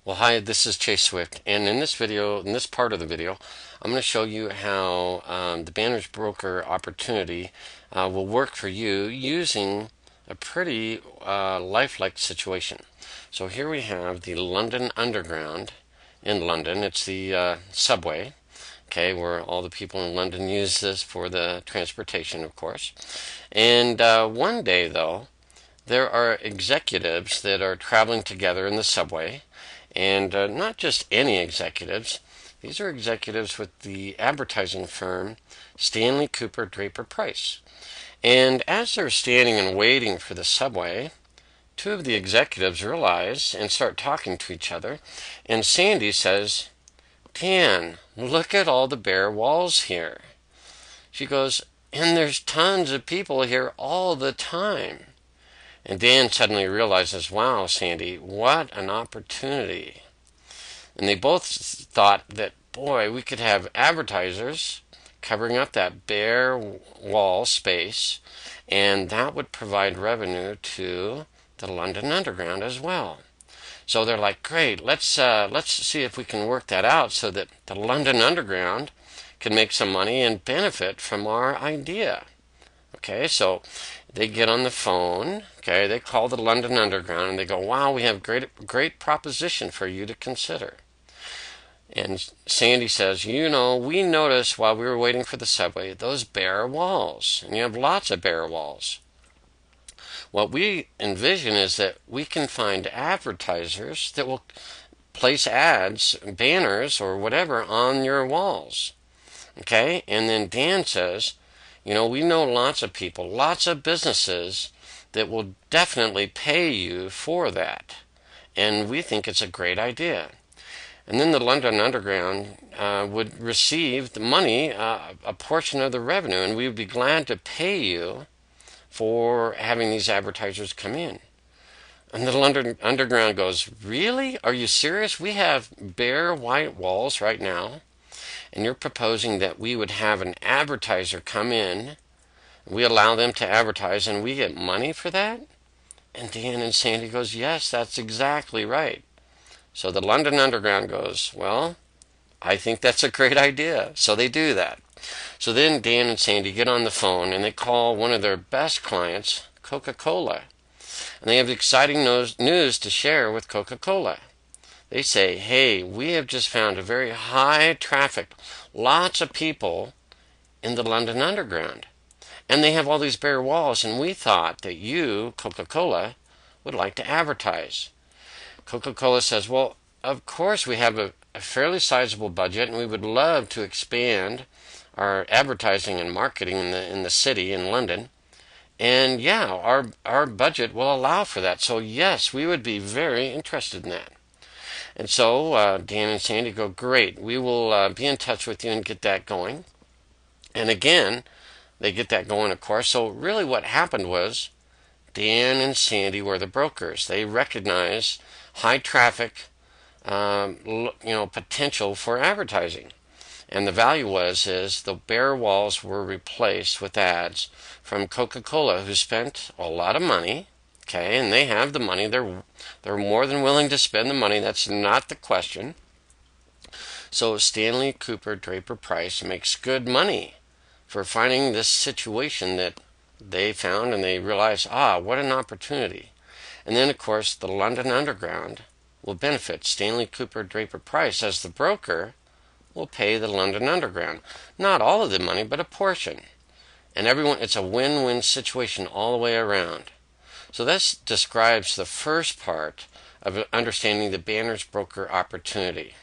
Well, hi, this is Chase Swift, and in this part of the video, I'm going to show you how the Banners Broker opportunity will work for you using a pretty lifelike situation. So here we have the London Underground in London. It's the subway, okay, where all the people in London use this for the transportation, of course. And one day, though, there are executives that are traveling together in the subway, and not just any executives. These are executives with the advertising firm Stanley Cooper Draper Price. And as they're standing and waiting for the subway, two of the executives realize and start talking to each other. And Sandy says, "Dan, look at all the bare walls here." She goes, "And there's tons of people here all the time." And Dan suddenly realizes, wow, Sandy, what an opportunity. And they both thought that, boy, we could have advertisers covering up that bare wall space, and that would provide revenue to the London Underground as well. So they're like, great, let's see if we can work that out so that the London Underground can make some money and benefit from our idea. Okay, so they get on the phone, okay, they call the London Underground and they go, wow, we have great proposition for you to consider. And Sandy says, you know, we noticed while we were waiting for the subway, those bare walls, and you have lots of bare walls. What we envision is that we can find advertisers that will place ads, banners, or whatever on your walls. Okay, and then Dan says, you know, we know lots of people, lots of businesses that will definitely pay you for that. And we think it's a great idea. And then the London Underground would receive the money, a portion of the revenue, and we would be glad to pay you for having these advertisers come in. And the London Underground goes, really? Are you serious? We have bare white walls right now, and you're proposing that we would have an advertiser come in, we allow them to advertise, and we get money for that? And Dan and Sandy goes, yes, that's exactly right. So the London Underground goes, well, I think that's a great idea. So they do that. So then Dan and Sandy get on the phone and they call one of their best clients, CocaCola. And they have exciting news to share with CocaCola. They say, hey, we have just found a very high traffic, lots of people in the London Underground. And they have all these bare walls, and we thought that you, Coca-Cola, would like to advertise. Coca-Cola says, well, of course we have a fairly sizable budget, and we would love to expand our advertising and marketing in the city, in London. And yeah, our budget will allow for that. So yes, we would be very interested in that. And so Dan and Sandy go, great, we will be in touch with you and get that going. And again, they get that going, of course. So really what happened was Dan and Sandy were the brokers. They recognized high traffic, potential for advertising. And the value is the bare walls were replaced with ads from Coca-Cola, who spent a lot of money. Okay, and they have the money. They're more than willing to spend the money. That's not the question. So Stanley Cooper Draper Price makes good money for finding this situation that they found, and they realize, what an opportunity. And then, of course, the London Underground will benefit. Stanley Cooper Draper Price, as the broker, will pay the London Underground. Not all of the money, but a portion. And everyone, it's a win-win situation all the way around. So this describes the first part of understanding the Banners Broker opportunity.